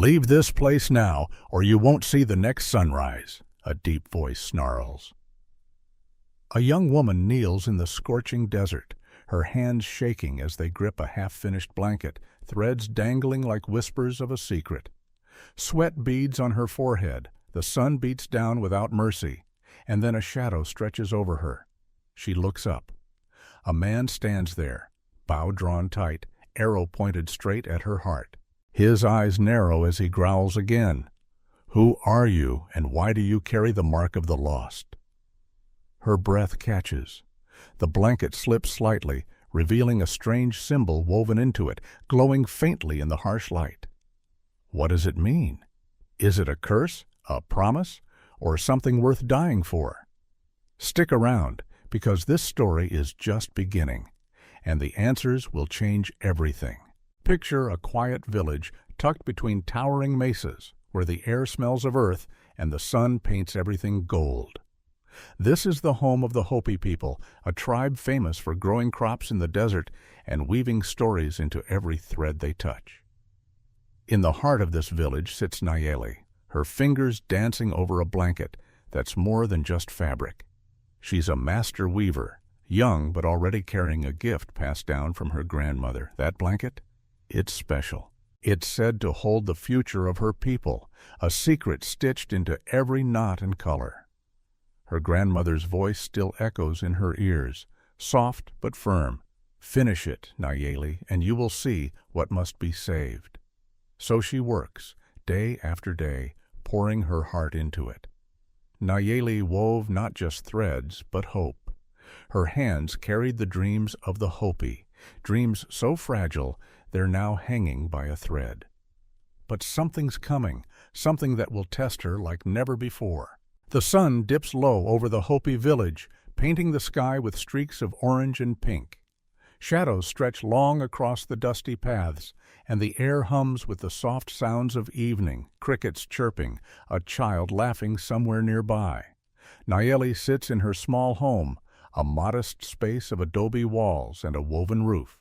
"Leave this place now, or you won't see the next sunrise," a deep voice snarls. A young woman kneels in the scorching desert, her hands shaking as they grip a half-finished blanket, threads dangling like whispers of a secret. Sweat beads on her forehead, the sun beats down without mercy, and then a shadow stretches over her. She looks up. A man stands there, bow drawn tight, arrow pointed straight at her heart. His eyes narrow as he growls again. "Who are you, and why do you carry the mark of the lost?" Her breath catches. The blanket slips slightly, revealing a strange symbol woven into it, glowing faintly in the harsh light. What does it mean? Is it a curse, a promise, or something worth dying for? Stick around, because this story is just beginning, and the answers will change everything. Picture a quiet village tucked between towering mesas, where the air smells of earth and the sun paints everything gold. This is the home of the Hopi people, a tribe famous for growing crops in the desert and weaving stories into every thread they touch. In the heart of this village sits Nayeli, her fingers dancing over a blanket that's more than just fabric. She's a master weaver, young but already carrying a gift passed down from her grandmother. That blanket? It's special. It's said to hold the future of her people, a secret stitched into every knot and color. Her grandmother's voice still echoes in her ears, soft but firm. "Finish it, Nayeli, and you will see what must be saved." So she works, day after day, pouring her heart into it. Nayeli wove not just threads, but hope. Her hands carried the dreams of the Hopi, dreams so fragile they're now hanging by a thread. But something's coming, something that will test her like never before. The sun dips low over the Hopi village, painting the sky with streaks of orange and pink. Shadows stretch long across the dusty paths, and the air hums with the soft sounds of evening, crickets chirping, a child laughing somewhere nearby. Nayeli sits in her small home, a modest space of adobe walls and a woven roof.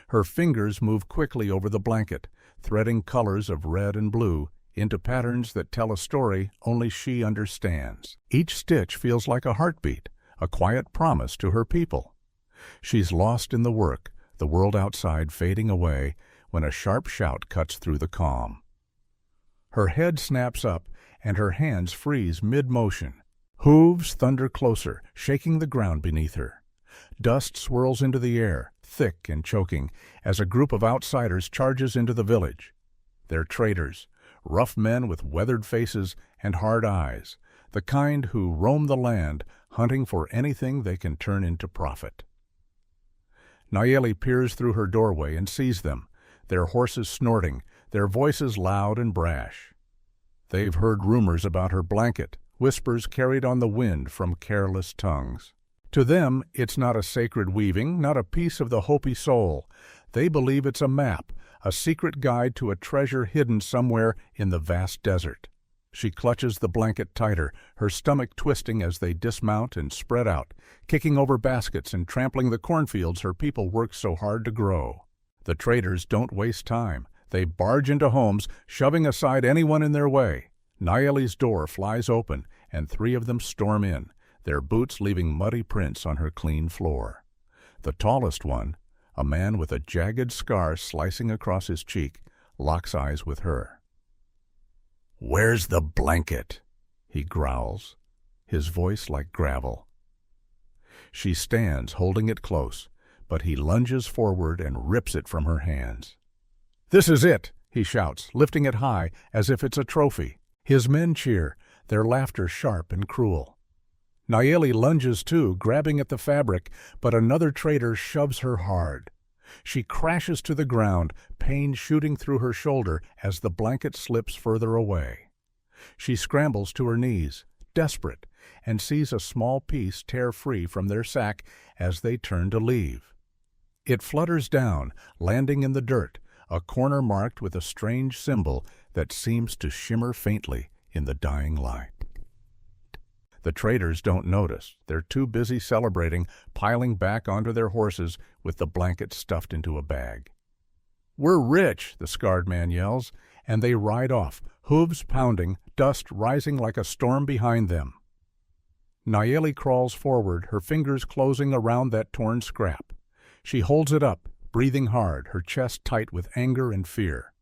Her fingers move quickly over the blanket, threading colors of red and blue into patterns that tell a story only she understands. Each stitch feels like a heartbeat, a quiet promise to her people. She's lost in the work, the world outside fading away, when a sharp shout cuts through the calm. Her head snaps up, and her hands freeze mid-motion. Hooves thunder closer, shaking the ground beneath her. Dust swirls into the air, thick and choking, as a group of outsiders charges into the village. They're traders, rough men with weathered faces and hard eyes, the kind who roam the land, hunting for anything they can turn into profit. Nayeli peers through her doorway and sees them, their horses snorting, their voices loud and brash. They've heard rumors about her blanket, whispers carried on the wind from careless tongues. To them, it's not a sacred weaving, not a piece of the Hopi soul. They believe it's a map, a secret guide to a treasure hidden somewhere in the vast desert. She clutches the blanket tighter, her stomach twisting as they dismount and spread out, kicking over baskets and trampling the cornfields her people work so hard to grow. The traders don't waste time. They barge into homes, shoving aside anyone in their way. Nayeli's door flies open, and 3 of them storm in, their boots leaving muddy prints on her clean floor. The tallest one, a man with a jagged scar slicing across his cheek, locks eyes with her. "Where's the blanket?" he growls, his voice like gravel. She stands, holding it close, but he lunges forward and rips it from her hands. "This is it," he shouts, lifting it high as if it's a trophy. His men cheer, their laughter sharp and cruel. Nayeli lunges too, grabbing at the fabric, but another trader shoves her hard. She crashes to the ground, pain shooting through her shoulder as the blanket slips further away. She scrambles to her knees, desperate, and sees a small piece tear free from their sack as they turn to leave. It flutters down, landing in the dirt, a corner marked with a strange symbol that seems to shimmer faintly in the dying light. The traders don't notice. They're too busy celebrating, piling back onto their horses with the blanket stuffed into a bag. "We're rich," the scarred man yells, and they ride off, hooves pounding, dust rising like a storm behind them. Nayeli crawls forward, her fingers closing around that torn scrap. She holds it up, breathing hard, her chest tight with anger and fear.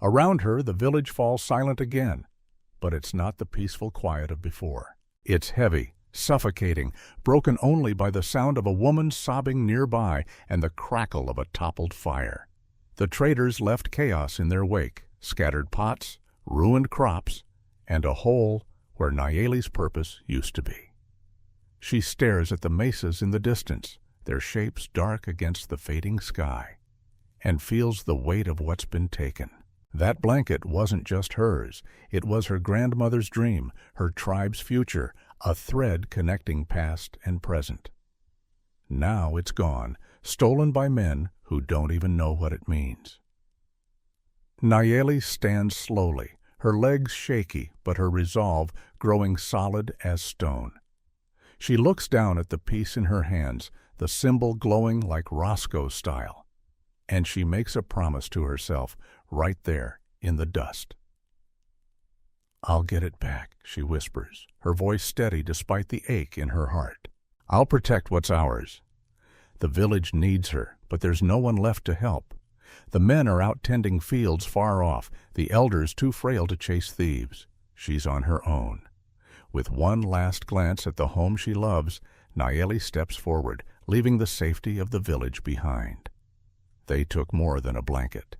Around her, the village falls silent again, but it's not the peaceful quiet of before. It's heavy, suffocating, broken only by the sound of a woman sobbing nearby and the crackle of a toppled fire. The traders left chaos in their wake, scattered pots, ruined crops, and a hole where Nayeli's purpose used to be. She stares at the mesas in the distance, their shapes dark against the fading sky, and feels the weight of what's been taken. That blanket wasn't just hers. It was her grandmother's dream, her tribe's future, a thread connecting past and present. Now it's gone, stolen by men who don't even know what it means. Nayeli stands slowly, her legs shaky, but her resolve growing solid as stone. She looks down at the piece in her hands, the symbol glowing like Roscoe style, and she makes a promise to herself right there in the dust. "I'll get it back," she whispers, her voice steady despite the ache in her heart. "I'll protect what's ours." The village needs her, but there's no one left to help. The men are out tending fields far off, the elders too frail to chase thieves. She's on her own. With one last glance at the home she loves, Nayeli steps forward, leaving the safety of the village behind. They took more than a blanket.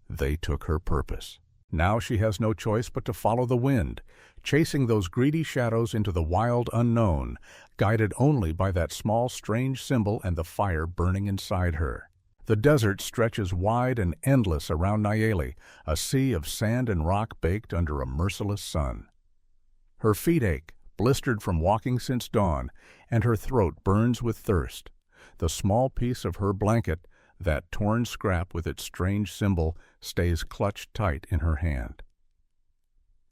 They took her purpose. Now she has no choice but to follow the wind, chasing those greedy shadows into the wild unknown, guided only by that small strange symbol and the fire burning inside her. The desert stretches wide and endless around Nayeli, a sea of sand and rock baked under a merciless sun. Her feet ache, blistered from walking since dawn, and her throat burns with thirst. The small piece of her blanket, that torn scrap with its strange symbol, stays clutched tight in her hand.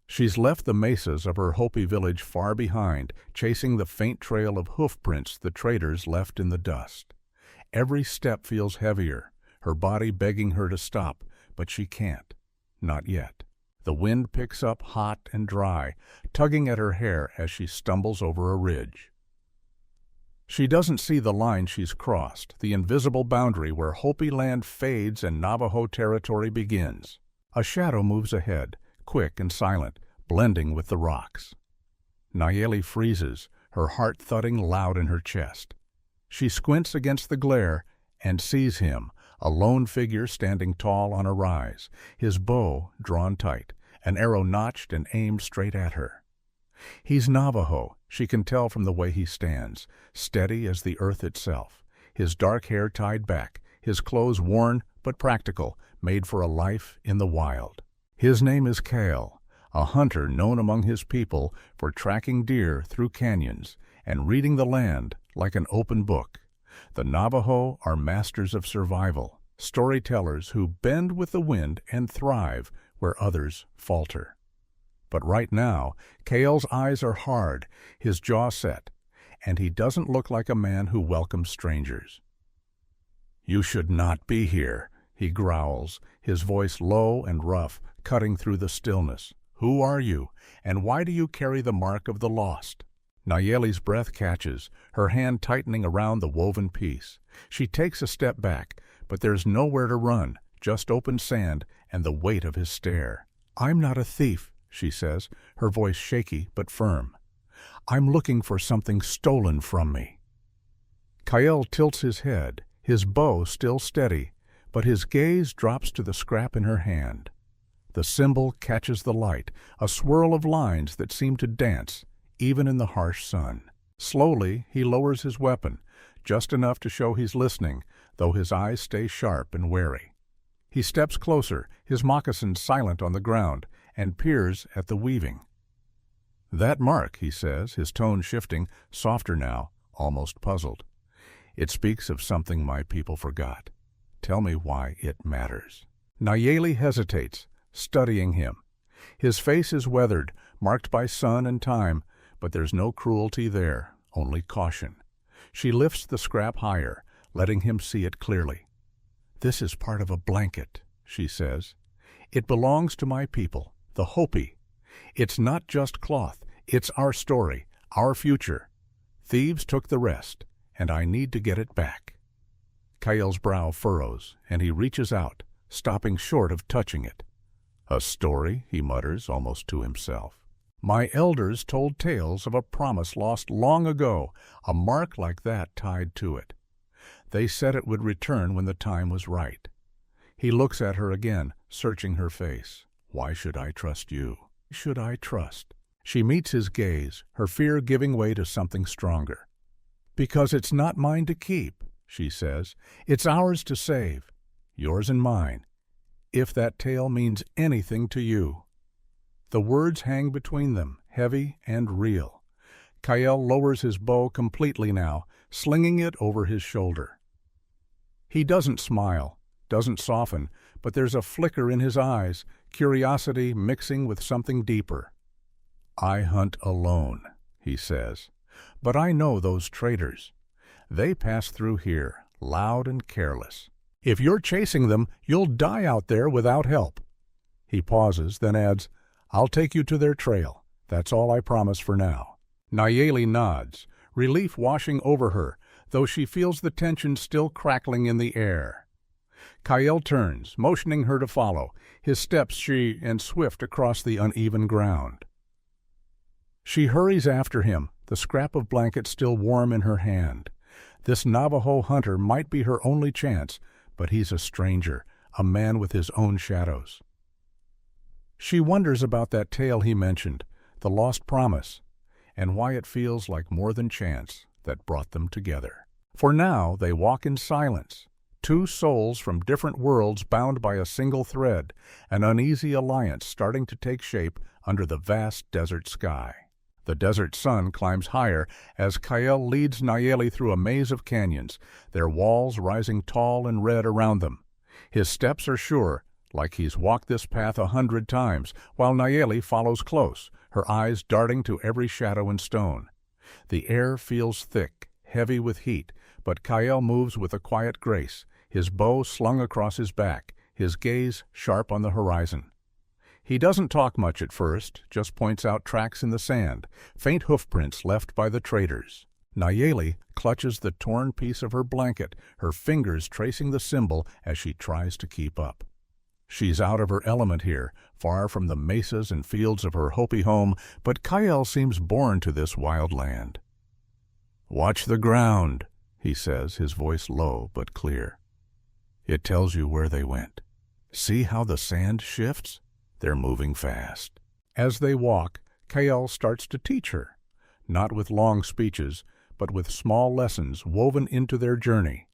She's left the mesas of her Hopi village far behind, chasing the faint trail of hoof prints the traders left in the dust. Every step feels heavier, her body begging her to stop, but she can't. Not yet. The wind picks up hot and dry, tugging at her hair as she stumbles over a ridge. She doesn't see the line she's crossed, the invisible boundary where Hopi land fades and Navajo territory begins. A shadow moves ahead, quick and silent, blending with the rocks. Nayeli freezes, her heart thudding loud in her chest. She squints against the glare and sees him, a lone figure standing tall on a rise, his bow drawn tight, an arrow notched and aimed straight at her. He's Navajo, she can tell from the way he stands, steady as the earth itself, his dark hair tied back, his clothes worn but practical, made for a life in the wild. His name is Kael, a hunter known among his people for tracking deer through canyons and reading the land like an open book. The Navajo are masters of survival, storytellers who bend with the wind and thrive where others falter. But right now, Kael's eyes are hard, his jaw set, and he doesn't look like a man who welcomes strangers. "You should not be here," he growls, his voice low and rough, cutting through the stillness. "Who are you, and why do you carry the mark of the lost?" Nayeli's breath catches, her hand tightening around the woven piece. She takes a step back, but there's nowhere to run, just open sand and the weight of his stare. "I'm not a thief," she says, her voice shaky but firm. "I'm looking for something stolen from me." Kael tilts his head, his bow still steady, but his gaze drops to the scrap in her hand. The symbol catches the light, a swirl of lines that seem to dance, even in the harsh sun. Slowly, he lowers his weapon, just enough to show he's listening, though his eyes stay sharp and wary. He steps closer, his moccasins silent on the ground, and peers at the weaving. "That mark," he says, his tone shifting, softer now, almost puzzled. "It speaks of something my people forgot. Tell me why it matters." Nayeli hesitates, studying him. His face is weathered, marked by sun and time, but there's no cruelty there, only caution. She lifts the scrap higher, letting him see it clearly. "This is part of a blanket," she says. It belongs to my people, the Hopi. It's not just cloth, it's our story, our future. Thieves took the rest, and I need to get it back." Kael's brow furrows, and he reaches out, stopping short of touching it. "A story," he mutters, almost to himself. "My elders told tales of a promise lost long ago, a mark like that tied to it. They said it would return when the time was right." He looks at her again, searching her face. "Why should I trust you? Should I trust?" She meets his gaze, her fear giving way to something stronger. "Because it's not mine to keep," she says. "It's ours to save, yours and mine, if that tale means anything to you." The words hang between them, heavy and real. Kael lowers his bow completely now, slinging it over his shoulder. He doesn't smile, doesn't soften, but there's a flicker in his eyes, curiosity mixing with something deeper. "I hunt alone," he says, "but I know those traitors. They pass through here, loud and careless. If you're chasing them, you'll die out there without help." He pauses, then adds, "I'll take you to their trail. That's all I promise for now." Nayeli nods, relief washing over her, though she feels the tension still crackling in the air. Kael turns, motioning her to follow, his steps she and swift across the uneven ground. She hurries after him, the scrap of blanket still warm in her hand. This Navajo hunter might be her only chance, but he's a stranger, a man with his own shadows. She wonders about that tale he mentioned, the lost promise, and why it feels like more than chance that brought them together. For now they walk in silence, two souls from different worlds bound by a single thread, an uneasy alliance starting to take shape under the vast desert sky. The desert sun climbs higher as Kael leads Nayeli through a maze of canyons, their walls rising tall and red around them. His steps are sure, like he's walked this path 100 times, while Nayeli follows close, her eyes darting to every shadow and stone. The air feels thick, heavy with heat, but Kael moves with a quiet grace, his bow slung across his back, his gaze sharp on the horizon. He doesn't talk much at first, just points out tracks in the sand, faint hoofprints left by the traders. Nayeli clutches the torn piece of her blanket, her fingers tracing the symbol as she tries to keep up. She's out of her element here, far from the mesas and fields of her Hopi home, but Kael seems born to this wild land. "Watch the ground," he says, his voice low but clear. "It tells you where they went. See how the sand shifts? They're moving fast." As they walk, Kael starts to teach her, not with long speeches, but with small lessons woven into their journey.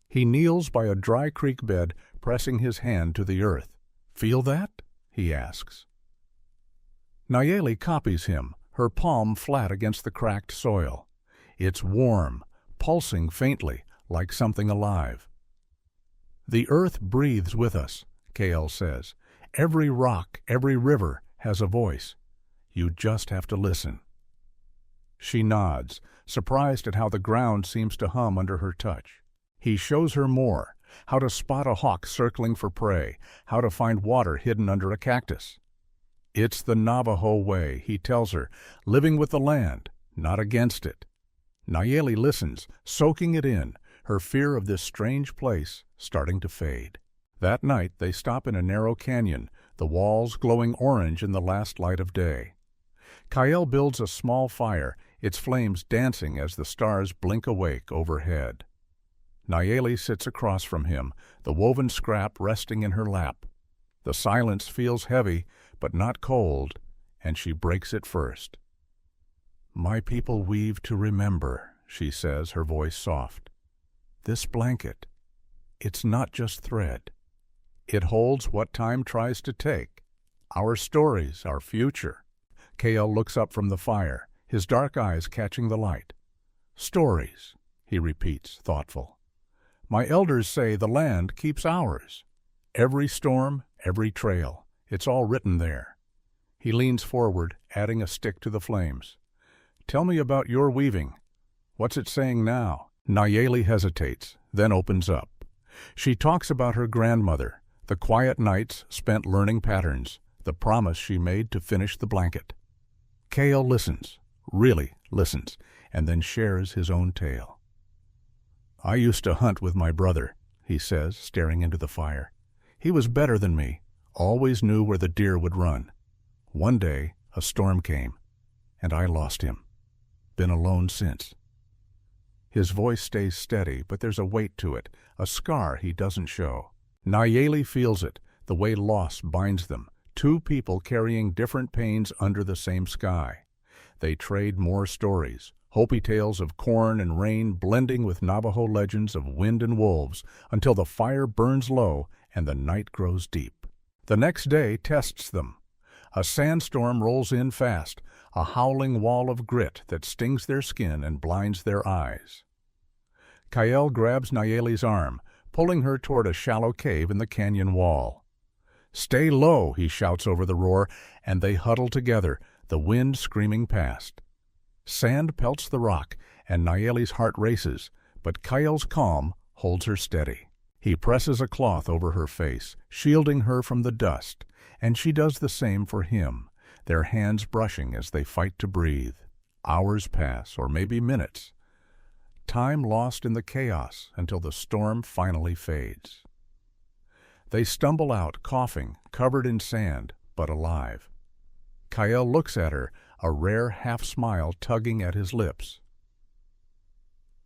He kneels by a dry creek bed, pressing his hand to the earth. "Feel that?" he asks. Nayeli copies him, her palm flat against the cracked soil. It's warm, pulsing faintly, like something alive. "The earth breathes with us," Kael says. "Every rock, every river has a voice. You just have to listen." She nods, surprised at how the ground seems to hum under her touch. He shows her more, how to spot a hawk circling for prey, how to find water hidden under a cactus. It's the Navajo way, he tells her, living with the land, not against it. Nayeli listens, soaking it in, her fear of this strange place starting to fade. That night they stop in a narrow canyon, the walls glowing orange in the last light of day. Kael builds a small fire, its flames dancing as the stars blink awake overhead. Nayeli sits across from him, the woven scrap resting in her lap. The silence feels heavy, but not cold, and she breaks it first. "My people weave to remember," she says, her voice soft. "This blanket, it's not just thread. It holds what time tries to take. Our stories, our future." Kael looks up from the fire, his dark eyes catching the light. "Stories," he repeats, thoughtful. "My elders say the land keeps ours. Every storm, every trail, it's all written there." He leans forward, adding a stick to the flames. "Tell me about your weaving. What's it saying now?" Nayeli hesitates, then opens up. She talks about her grandmother, The quiet nights spent learning patterns, the promise she made to finish the blanket. Kael listens, really listens, and then shares his own tale. "I used to hunt with my brother," he says, staring into the fire. "He was better than me, always knew where the deer would run. One day, a storm came, and I lost him. Been alone since." His voice stays steady, but there's a weight to it, a scar he doesn't show. Nayeli feels it, the way loss binds them, two people carrying different pains under the same sky. They trade more stories, Hopi tales of corn and rain blending with Navajo legends of wind and wolves, until the fire burns low and the night grows deep. The next day tests them. A sandstorm rolls in fast, a howling wall of grit that stings their skin and blinds their eyes. Kael grabs Nayeli's arm, pulling her toward a shallow cave in the canyon wall. "Stay low," he shouts over the roar, and they huddle together, the wind screaming past. Sand pelts the rock, and Nayeli's heart races, but Kael's calm holds her steady. He presses a cloth over her face, shielding her from the dust, and she does the same for him, their hands brushing as they fight to breathe. Hours pass, or maybe minutes. Time lost in the chaos until the storm finally fades. They stumble out, coughing, covered in sand, but alive. Kael looks at her, a rare half-smile tugging at his lips.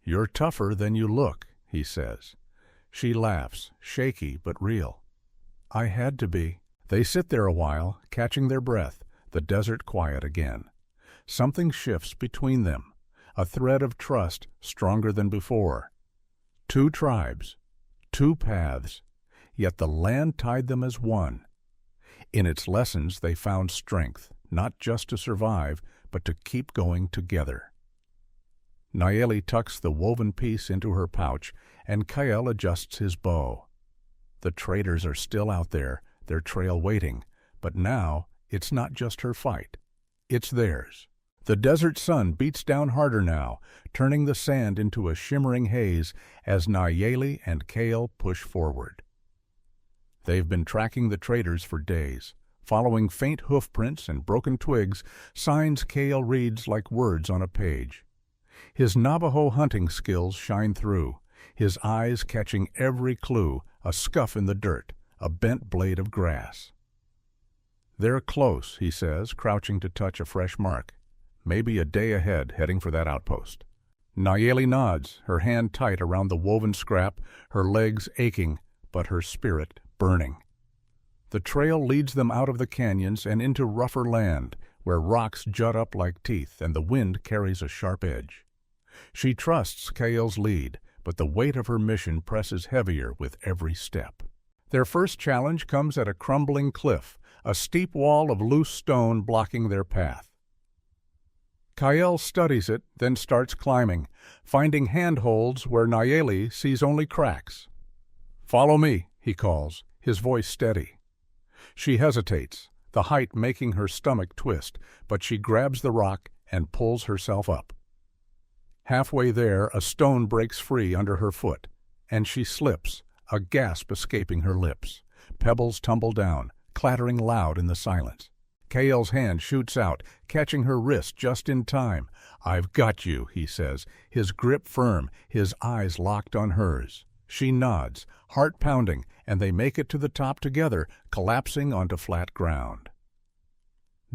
"You're tougher than you look," he says. She laughs, shaky but real. "I had to be." They sit there a while, catching their breath, the desert quiet again. Something shifts between them, a thread of trust stronger than before. Two tribes, two paths, yet the land tied them as one. In its lessons they found strength, not just to survive, but to keep going together. Nayeli tucks the woven piece into her pouch, and Kael adjusts his bow. The traders are still out there, their trail waiting, but now it's not just her fight. It's theirs. The desert sun beats down harder now, turning the sand into a shimmering haze as Nayeli and Kael push forward. They've been tracking the traders for days, following faint hoof prints and broken twigs, signs Kael reads like words on a page. His Navajo hunting skills shine through, his eyes catching every clue, a scuff in the dirt, a bent blade of grass. "They're close," he says, crouching to touch a fresh mark. "Maybe a day ahead, heading for that outpost." Nayeli nods, her hand tight around the woven scrap, her legs aching, but her spirit burning. The trail leads them out of the canyons and into rougher land, where rocks jut up like teeth and the wind carries a sharp edge. She trusts Kael's lead, but the weight of her mission presses heavier with every step. Their first challenge comes at a crumbling cliff, a steep wall of loose stone blocking their path. Kael studies it, then starts climbing, finding handholds where Nayeli sees only cracks. "Follow me," he calls, his voice steady. She hesitates, the height making her stomach twist, but she grabs the rock and pulls herself up. Halfway there, a stone breaks free under her foot, and she slips, a gasp escaping her lips. Pebbles tumble down, clattering loud in the silence. Kael's hand shoots out, catching her wrist just in time. "I've got you," he says, his grip firm, his eyes locked on hers. She nods, heart pounding, and they make it to the top together, collapsing onto flat ground.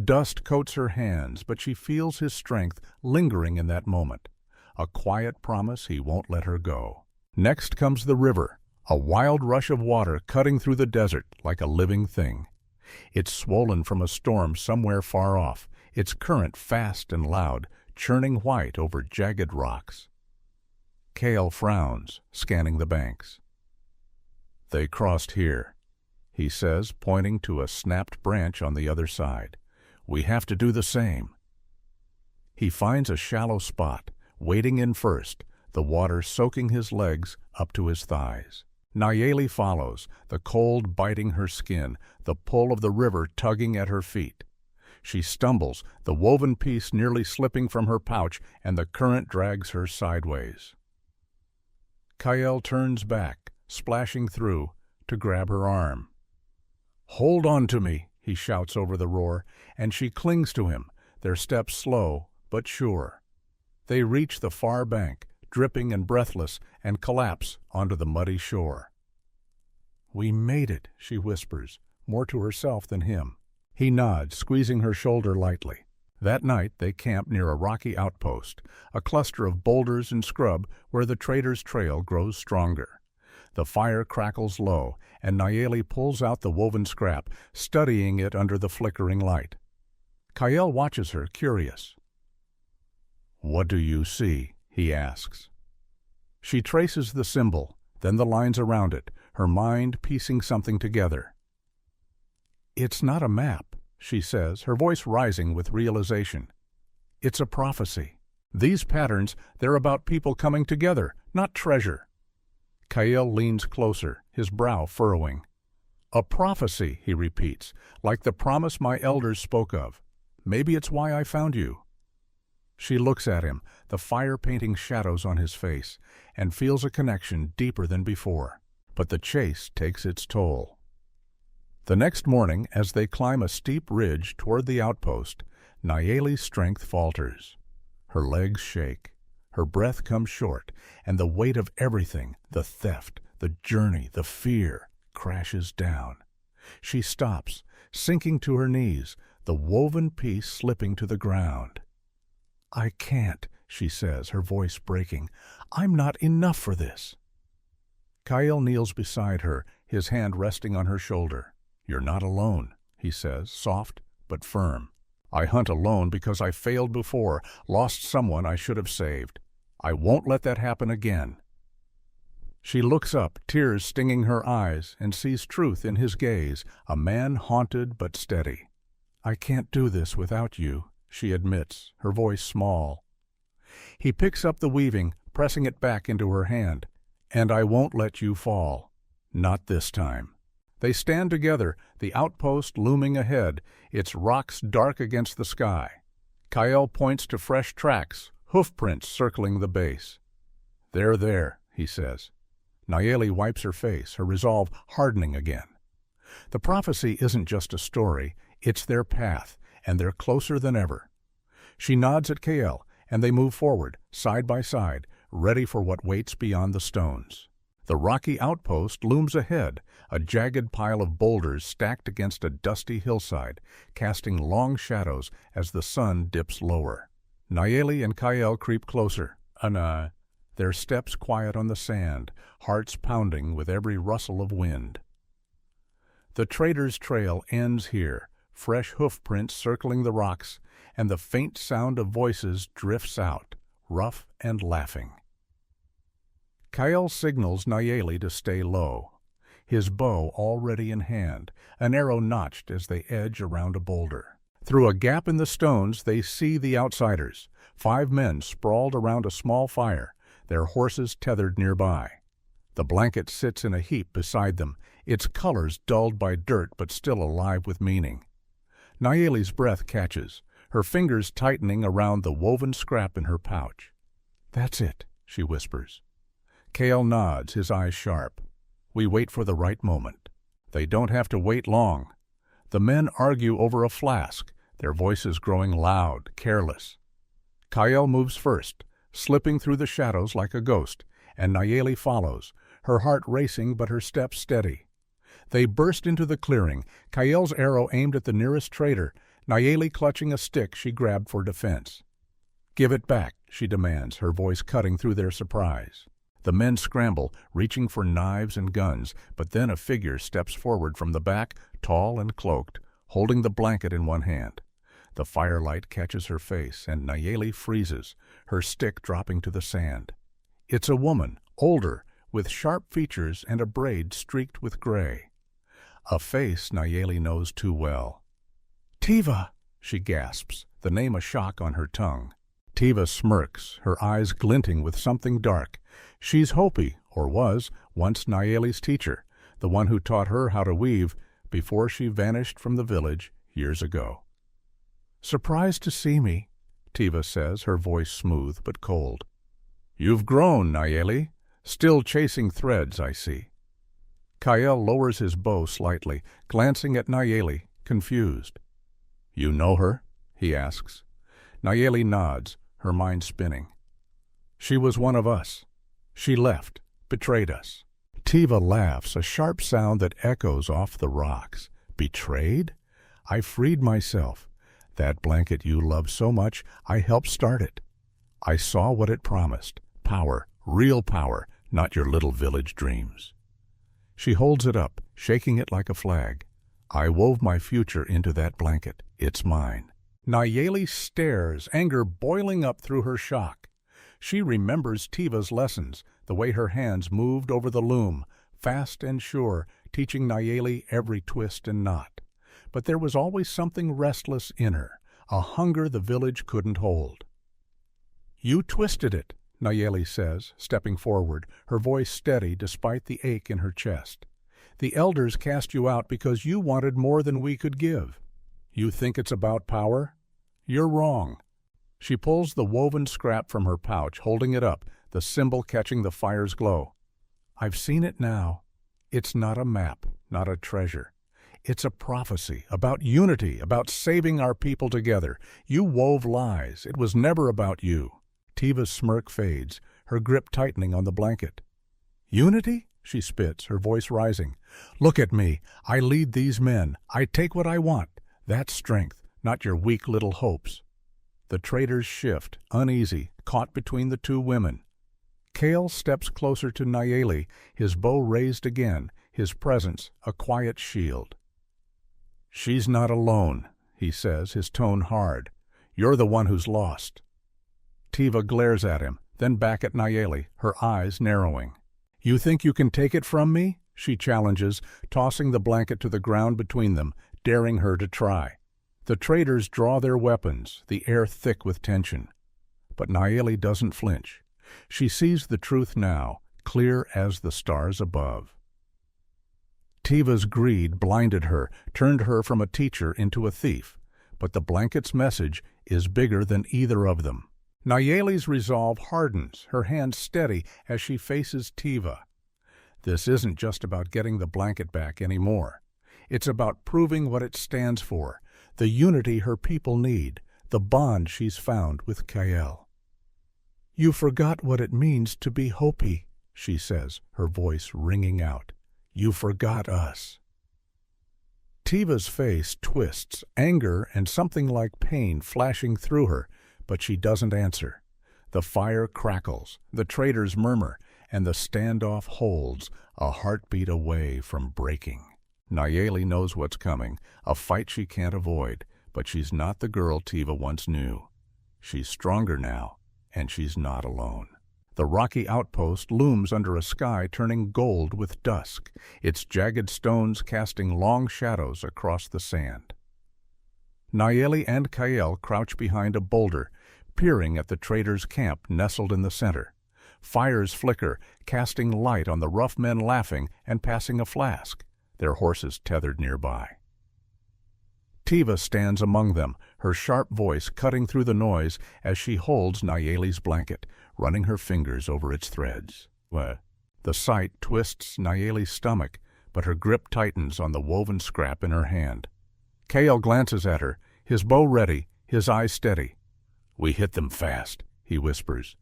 Dust coats her hands, but she feels his strength lingering in that moment. A quiet promise he won't let her go. Next comes the river, a wild rush of water cutting through the desert like a living thing. It's swollen from a storm somewhere far off, its current fast and loud, churning white over jagged rocks. Kael frowns, scanning the banks. "They crossed here," he says, pointing to a snapped branch on the other side. "We have to do the same." He finds a shallow spot, wading in first, the water soaking his legs up to his thighs. Nayeli follows, the cold biting her skin, the pull of the river tugging at her feet. She stumbles, the woven piece nearly slipping from her pouch, and the current drags her sideways. Kael turns back, splashing through, to grab her arm. "Hold on to me," he shouts over the roar, and she clings to him, their steps slow but sure. They reach the far bank, dripping and breathless, and collapse onto the muddy shore. "We made it," she whispers, more to herself than him. He nods, squeezing her shoulder lightly. That night they camp near a rocky outpost, a cluster of boulders and scrub where the trader's trail grows stronger. The fire crackles low, and Nayeli pulls out the woven scrap, studying it under the flickering light. Kael watches her, curious. "What do you see?" he asks. She traces the symbol, then the lines around it, her mind piecing something together. "It's not a map," she says, her voice rising with realization. "It's a prophecy. These patterns, they're about people coming together, not treasure." Kael leans closer, his brow furrowing. "A prophecy," he repeats, "like the promise my elders spoke of. Maybe it's why I found you." She looks at him, the fire painting shadows on his face, and feels a connection deeper than before. But the chase takes its toll. The next morning, as they climb a steep ridge toward the outpost, Nayeli's strength falters. Her legs shake, her breath comes short, and the weight of everything, the theft, the journey, the fear, crashes down. She stops, sinking to her knees, the woven piece slipping to the ground. "I can't," she says, her voice breaking. "I'm not enough for this." Kael kneels beside her, his hand resting on her shoulder. "You're not alone," he says, soft but firm. "I hunt alone because I failed before, lost someone I should have saved. I won't let that happen again." She looks up, tears stinging her eyes, and sees truth in his gaze, a man haunted but steady. "I can't do this without you," she admits, her voice small. He picks up the weaving, pressing it back into her hand. "And I won't let you fall. Not this time." They stand together, the outpost looming ahead, its rocks dark against the sky. Kael points to fresh tracks, hoofprints circling the base. "They're there," he says. Nayeli wipes her face, her resolve hardening again. The prophecy isn't just a story, it's their path, and they're closer than ever. She nods at Kael, and they move forward, side by side, ready for what waits beyond the stones. The rocky outpost looms ahead, a jagged pile of boulders stacked against a dusty hillside, casting long shadows as the sun dips lower. Nayeli and Kael creep closer, their steps quiet on the sand, hearts pounding with every rustle of wind. The trader's trail ends here, fresh hoofprints circling the rocks, and the faint sound of voices drifts out, rough and laughing. Kael signals Nayeli to stay low, his bow already in hand, an arrow notched as they edge around a boulder. Through a gap in the stones they see the outsiders, 5 men sprawled around a small fire, their horses tethered nearby. The blanket sits in a heap beside them, its colors dulled by dirt but still alive with meaning. Nayeli's breath catches, her fingers tightening around the woven scrap in her pouch. "That's it," she whispers. Kael nods, his eyes sharp. We wait for the right moment. They don't have to wait long. The men argue over a flask, their voices growing loud, careless. Kael moves first, slipping through the shadows like a ghost, and Nayeli follows, her heart racing but her steps steady. They burst into the clearing, Kael's arrow aimed at the nearest trader, Nayeli clutching a stick she grabbed for defense. "Give it back," she demands, her voice cutting through their surprise. The men scramble, reaching for knives and guns, but then a figure steps forward from the back, tall and cloaked, holding the blanket in one hand. The firelight catches her face, and Nayeli freezes, her stick dropping to the sand. It's a woman, older, with sharp features and a braid streaked with gray. A face Nayeli knows too well. "Tiva!" she gasps, the name a shock on her tongue. Tiva smirks, her eyes glinting with something dark. She's Hopi, or was, once Nayeli's teacher, the one who taught her how to weave before she vanished from the village years ago. "Surprised to see me," Tiva says, her voice smooth but cold. "You've grown, Nayeli. Still chasing threads, I see." Kael lowers his bow slightly, glancing at Nayeli, confused. "You know her?" he asks. Nayeli nods, her mind spinning. "She was one of us. She left, betrayed us." Tiva laughs, a sharp sound that echoes off the rocks. "Betrayed? I freed myself. That blanket you love so much, I helped start it. I saw what it promised. Power, real power, not your little village dreams." She holds it up, shaking it like a flag. "I wove my future into that blanket. It's mine." Nayeli stares, anger boiling up through her shock. She remembers Tiva's lessons, the way her hands moved over the loom, fast and sure, teaching Nayeli every twist and knot. But there was always something restless in her, a hunger the village couldn't hold. "You twisted it," Nayeli says, stepping forward, her voice steady despite the ache in her chest. "The elders cast you out because you wanted more than we could give. You think it's about power? You're wrong." She pulls the woven scrap from her pouch, holding it up, the symbol catching the fire's glow. "I've seen it now. It's not a map, not a treasure. It's a prophecy, about unity, about saving our people together. You wove lies. It was never about you." Tiva's smirk fades, her grip tightening on the blanket. "Unity?" she spits, her voice rising. "Look at me. I lead these men. I take what I want. That's strength, not your weak little hopes." The traders shift, uneasy, caught between the two women. Kael steps closer to Nayeli, his bow raised again, his presence a quiet shield. "She's not alone," he says, his tone hard. "You're the one who's lost." Tiva glares at him, then back at Nayeli, her eyes narrowing. "You think you can take it from me?" she challenges, tossing the blanket to the ground between them, daring her to try. The traders draw their weapons, the air thick with tension. But Nayeli doesn't flinch. She sees the truth now, clear as the stars above. Tiva's greed blinded her, turned her from a teacher into a thief. But the blanket's message is bigger than either of them. Nayeli's resolve hardens, her hand steady as she faces Tiva. This isn't just about getting the blanket back anymore. It's about proving what it stands for, the unity her people need, the bond she's found with Kael. "You forgot what it means to be Hopi," she says, her voice ringing out. "You forgot us." Tiva's face twists, anger and something like pain flashing through her, but she doesn't answer. The fire crackles, the traders murmur, and the standoff holds, a heartbeat away from breaking. Nayeli knows what's coming, a fight she can't avoid, but she's not the girl Tiva once knew. She's stronger now, and she's not alone. The rocky outpost looms under a sky turning gold with dusk, its jagged stones casting long shadows across the sand. Nayeli and Kael crouch behind a boulder, peering at the traders' camp nestled in the center. Fires flicker, casting light on the rough men laughing and passing a flask, their horses tethered nearby. Tiva stands among them, her sharp voice cutting through the noise as she holds Nayeli's blanket, running her fingers over its threads. The sight twists Nayeli's stomach, but her grip tightens on the woven scrap in her hand. Kael glances at her, his bow ready, his eyes steady. "We hit them fast," he whispers.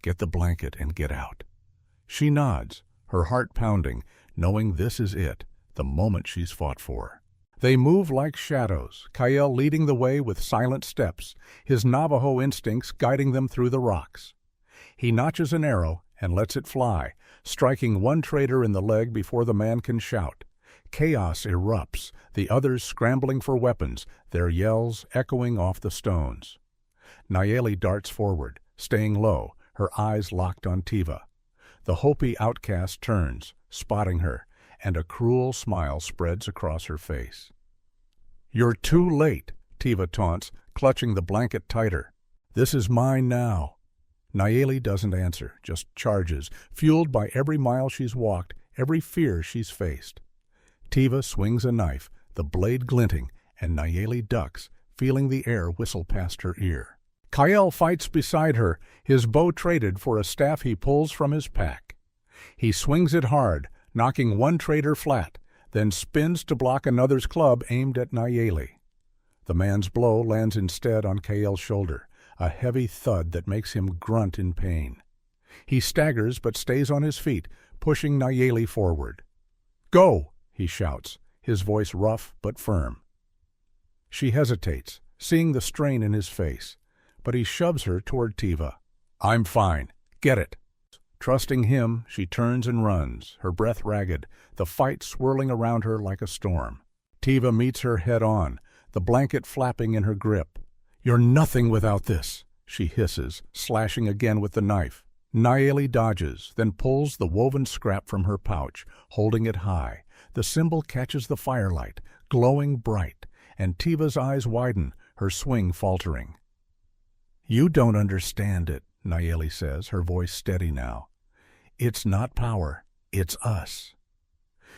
"Get the blanket and get out." She nods, her heart pounding, knowing this is it, the moment she's fought for. They move like shadows, Kael leading the way with silent steps, his Navajo instincts guiding them through the rocks. He notches an arrow and lets it fly, striking one trader in the leg before the man can shout. Chaos erupts, the others scrambling for weapons, their yells echoing off the stones. Nayeli darts forward, staying low, her eyes locked on Tiva. The Hopi outcast turns, spotting her, and a cruel smile spreads across her face. "You're too late," Tiva taunts, clutching the blanket tighter. "This is mine now." Nayeli doesn't answer, just charges, fueled by every mile she's walked, every fear she's faced. Tiva swings a knife, the blade glinting, and Nayeli ducks, feeling the air whistle past her ear. Kael fights beside her, his bow traded for a staff he pulls from his pack. He swings it hard, knocking one traitor flat, then spins to block another's club aimed at Nayeli. The man's blow lands instead on Kael's shoulder, a heavy thud that makes him grunt in pain. He staggers but stays on his feet, pushing Nayeli forward. "Go!" he shouts, his voice rough but firm. She hesitates, seeing the strain in his face, but he shoves her toward Tiva. "I'm fine. Get it." Trusting him, she turns and runs, her breath ragged, the fight swirling around her like a storm. Tiva meets her head on, the blanket flapping in her grip. "You're nothing without this," she hisses, slashing again with the knife. Nayeli dodges, then pulls the woven scrap from her pouch, holding it high. The symbol catches the firelight, glowing bright, and Tiva's eyes widen, her swing faltering. "You don't understand it," Nayeli says, her voice steady now. "It's not power, it's us."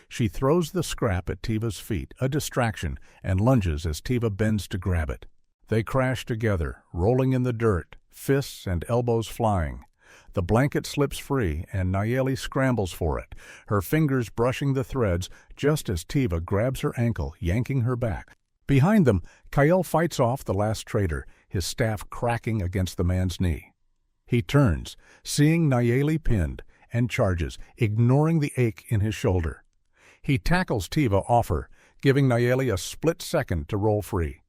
She throws the scrap at Tiva's feet, a distraction, and lunges as Tiva bends to grab it. They crash together, rolling in the dirt, fists and elbows flying. The blanket slips free, and Nayeli scrambles for it, her fingers brushing the threads just as Tiva grabs her ankle, yanking her back. Behind them, Kael fights off the last traitor, his staff cracking against the man's knee. He turns, seeing Nayeli pinned, and charges, ignoring the ache in his shoulder. He tackles Tiva off her, giving Nayeli a split second to roll free.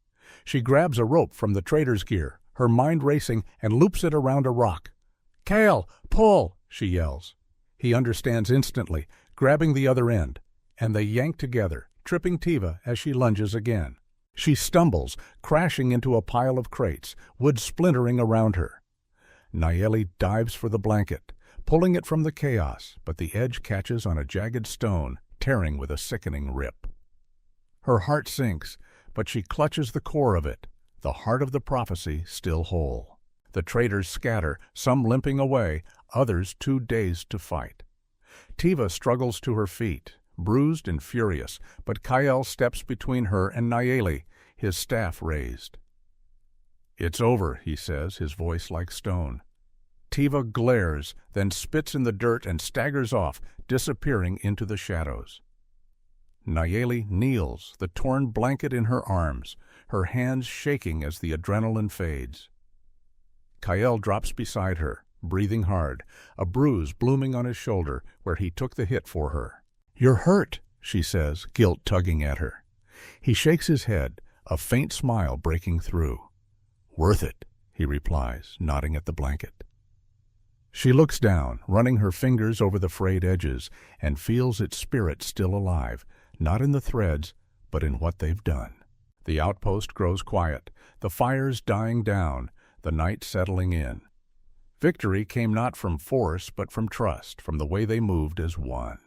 She grabs a rope from the traitor's gear, her mind racing, and loops it around a rock. "Kael, pull!" she yells. He understands instantly, grabbing the other end, and they yank together, tripping Tiva as she lunges again. She stumbles, crashing into a pile of crates, wood splintering around her. Nayeli dives for the blanket, pulling it from the chaos, but the edge catches on a jagged stone, tearing with a sickening rip. Her heart sinks, but she clutches the core of it, the heart of the prophecy still whole. The traitors scatter, some limping away, others too dazed to fight. Tiva struggles to her feet, bruised and furious, but Kael steps between her and Nayeli, his staff raised. "It's over," he says, his voice like stone. Tiva glares, then spits in the dirt and staggers off, disappearing into the shadows. Nayeli kneels, the torn blanket in her arms, her hands shaking as the adrenaline fades. Kael drops beside her, breathing hard, a bruise blooming on his shoulder where he took the hit for her. "You're hurt," she says, guilt tugging at her. He shakes his head, a faint smile breaking through. "Worth it," he replies, nodding at the blanket. She looks down, running her fingers over the frayed edges, and feels its spirit still alive, not in the threads, but in what they've done. The outpost grows quiet, the fires dying down, the night settling in. Victory came not from force, but from trust, from the way they moved as one.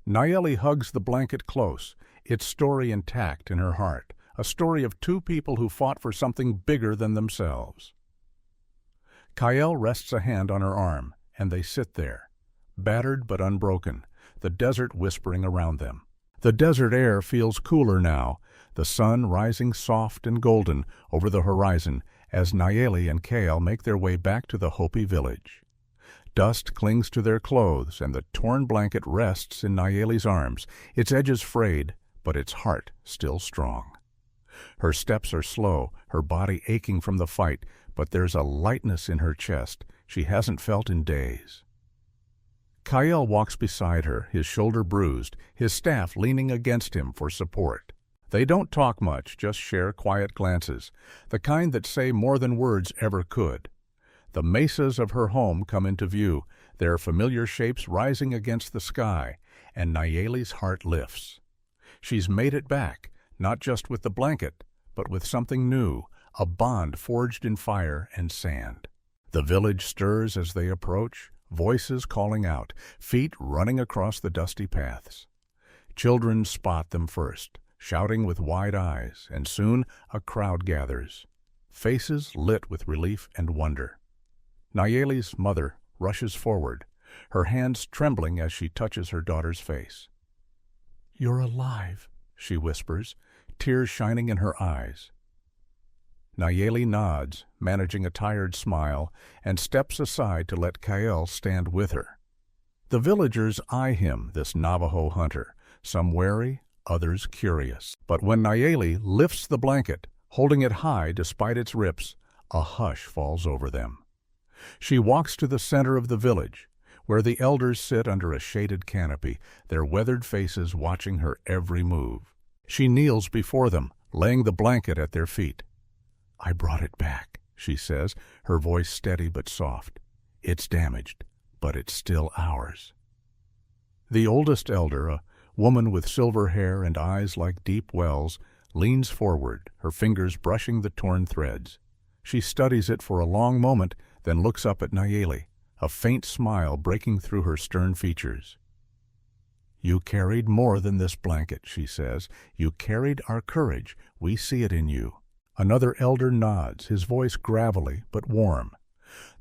Nayeli hugs the blanket close, its story intact in her heart, a story of two people who fought for something bigger than themselves. Kael rests a hand on her arm, and they sit there, battered but unbroken, the desert whispering around them. The desert air feels cooler now, the sun rising soft and golden over the horizon as Nayeli and Kael make their way back to the Hopi village. Dust clings to their clothes, and the torn blanket rests in Nayeli's arms, its edges frayed, but its heart still strong. Her steps are slow, her body aching from the fight, but there's a lightness in her chest she hasn't felt in days. Kael walks beside her, his shoulder bruised, his staff leaning against him for support. They don't talk much, just share quiet glances, the kind that say more than words ever could. The mesas of her home come into view, their familiar shapes rising against the sky, and Nayeli's heart lifts. She's made it back, not just with the blanket, but with something new, a bond forged in fire and sand. The village stirs as they approach, voices calling out, feet running across the dusty paths. Children spot them first, shouting with wide eyes, and soon a crowd gathers, faces lit with relief and wonder. Nayeli's mother rushes forward, her hands trembling as she touches her daughter's face. "You're alive," she whispers, tears shining in her eyes. Nayeli nods, managing a tired smile, and steps aside to let Kael stand with her. The villagers eye him, this Navajo hunter, some wary, others curious. But when Nayeli lifts the blanket, holding it high despite its rips, a hush falls over them. She walks to the center of the village, where the elders sit under a shaded canopy, their weathered faces watching her every move. She kneels before them, laying the blanket at their feet. "I brought it back," she says, her voice steady but soft. "It's damaged, but it's still ours." The oldest elder, a woman with silver hair and eyes like deep wells, leans forward, her fingers brushing the torn threads. She studies it for a long moment, then looks up at Nayeli, a faint smile breaking through her stern features. "You carried more than this blanket," she says. "You carried our courage. We see it in you." Another elder nods, his voice gravelly but warm.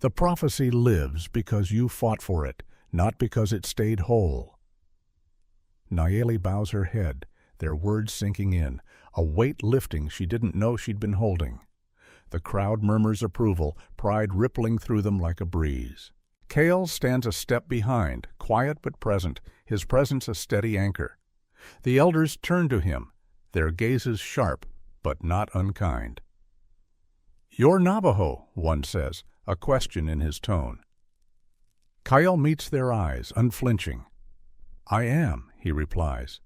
"The prophecy lives because you fought for it, not because it stayed whole." Nayeli bows her head, their words sinking in, a weight lifting she didn't know she'd been holding. The crowd murmurs approval, pride rippling through them like a breeze. Kael stands a step behind, quiet but present, his presence a steady anchor. The elders turn to him, their gazes sharp but not unkind. "You're Navajo," one says, a question in his tone. Kael meets their eyes, unflinching. "I am," he replies.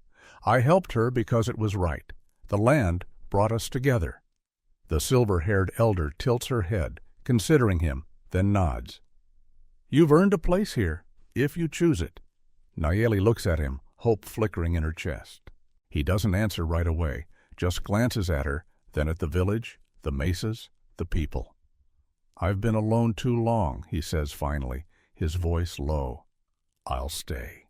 "I helped her because it was right. The land brought us together." The silver-haired elder tilts her head, considering him, then nods. "You've earned a place here, if you choose it." Nayeli looks at him, hope flickering in her chest. He doesn't answer right away, just glances at her, then at the village, the mesas, the people. "I've been alone too long," he says finally, his voice low. "I'll stay."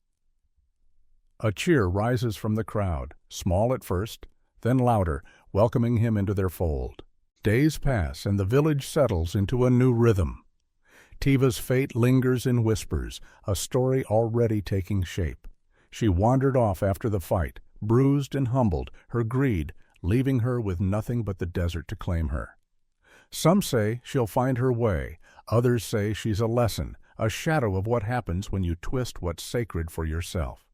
A cheer rises from the crowd, small at first, then louder, welcoming him into their fold. Days pass and the village settles into a new rhythm. Tiva's fate lingers in whispers, a story already taking shape. She wandered off after the fight, bruised and humbled, her greed leaving her with nothing but the desert to claim her. Some say she'll find her way, others say she's a lesson, a shadow of what happens when you twist what's sacred for yourself.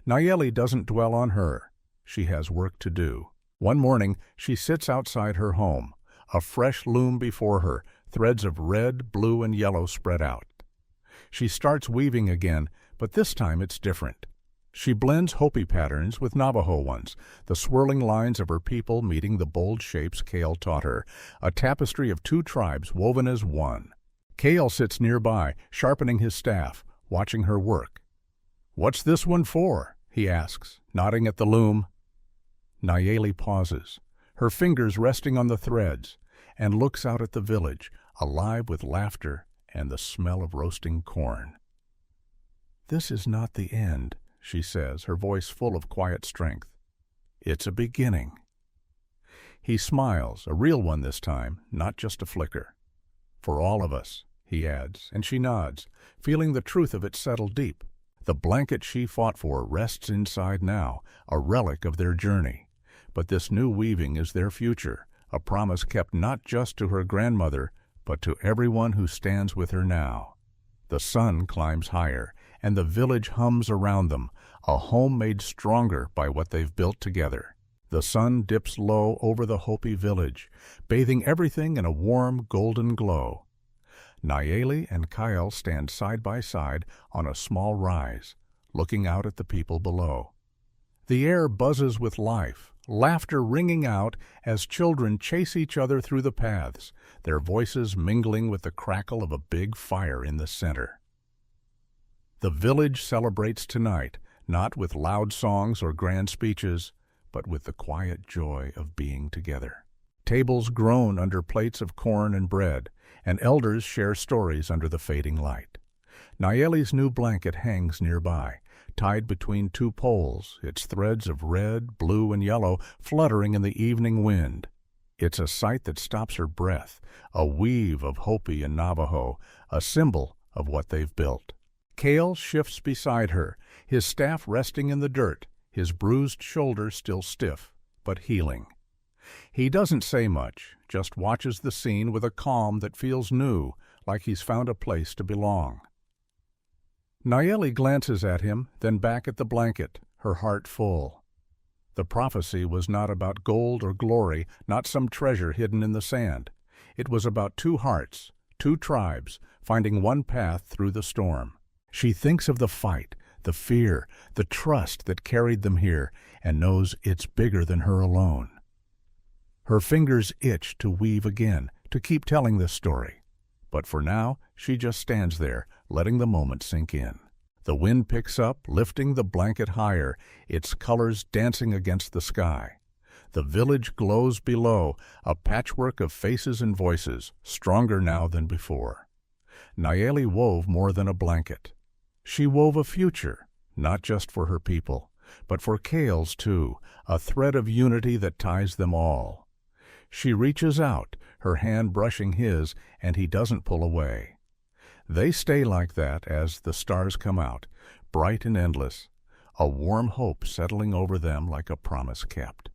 Nayeli doesn't dwell on her. She has work to do. One morning, she sits outside her home, a fresh loom before her, threads of red, blue, and yellow spread out. She starts weaving again, but this time it's different. She blends Hopi patterns with Navajo ones, the swirling lines of her people meeting the bold shapes Kael taught her, a tapestry of two tribes woven as one. Kael sits nearby, sharpening his staff, watching her work. "What's this one for?" he asks, nodding at the loom. Nayeli pauses, her fingers resting on the threads, and looks out at the village, alive with laughter and the smell of roasting corn. "This is not the end," she says, her voice full of quiet strength. "It's a beginning." He smiles, a real one this time, not just a flicker. "For all of us," he adds, and she nods, feeling the truth of it settle deep. The blanket she fought for rests inside now, a relic of their journey. But this new weaving is their future, a promise kept not just to her grandmother, but to everyone who stands with her now. The sun climbs higher, and the village hums around them, a home made stronger by what they've built together. The sun dips low over the Hopi village, bathing everything in a warm, golden glow. Nayeli and Kael stand side by side on a small rise, looking out at the people below. The air buzzes with life, laughter ringing out as children chase each other through the paths, their voices mingling with the crackle of a big fire in the center. The village celebrates tonight, not with loud songs or grand speeches, but with the quiet joy of being together. Tables groan under plates of corn and bread, and elders share stories under the fading light. Nayeli's new blanket hangs nearby, tied between two poles, its threads of red, blue, and yellow fluttering in the evening wind. It's a sight that stops her breath, a weave of Hopi and Navajo, a symbol of what they've built. Kael shifts beside her, his staff resting in the dirt, his bruised shoulder still stiff, but healing. He doesn't say much, just watches the scene with a calm that feels new, like he's found a place to belong. Nayeli glances at him, then back at the blanket, her heart full. The prophecy was not about gold or glory, not some treasure hidden in the sand. It was about two hearts, two tribes, finding one path through the storm. She thinks of the fight, the fear, the trust that carried them here, and knows it's bigger than her alone. Her fingers itch to weave again, to keep telling this story. But for now, she just stands there, letting the moment sink in. The wind picks up, lifting the blanket higher, its colors dancing against the sky. The village glows below, a patchwork of faces and voices, stronger now than before. Nayeli wove more than a blanket. She wove a future, not just for her people, but for Kael's too, a thread of unity that ties them all. She reaches out, her hand brushing his, and he doesn't pull away. They stay like that as the stars come out, bright and endless, a warm hope settling over them like a promise kept.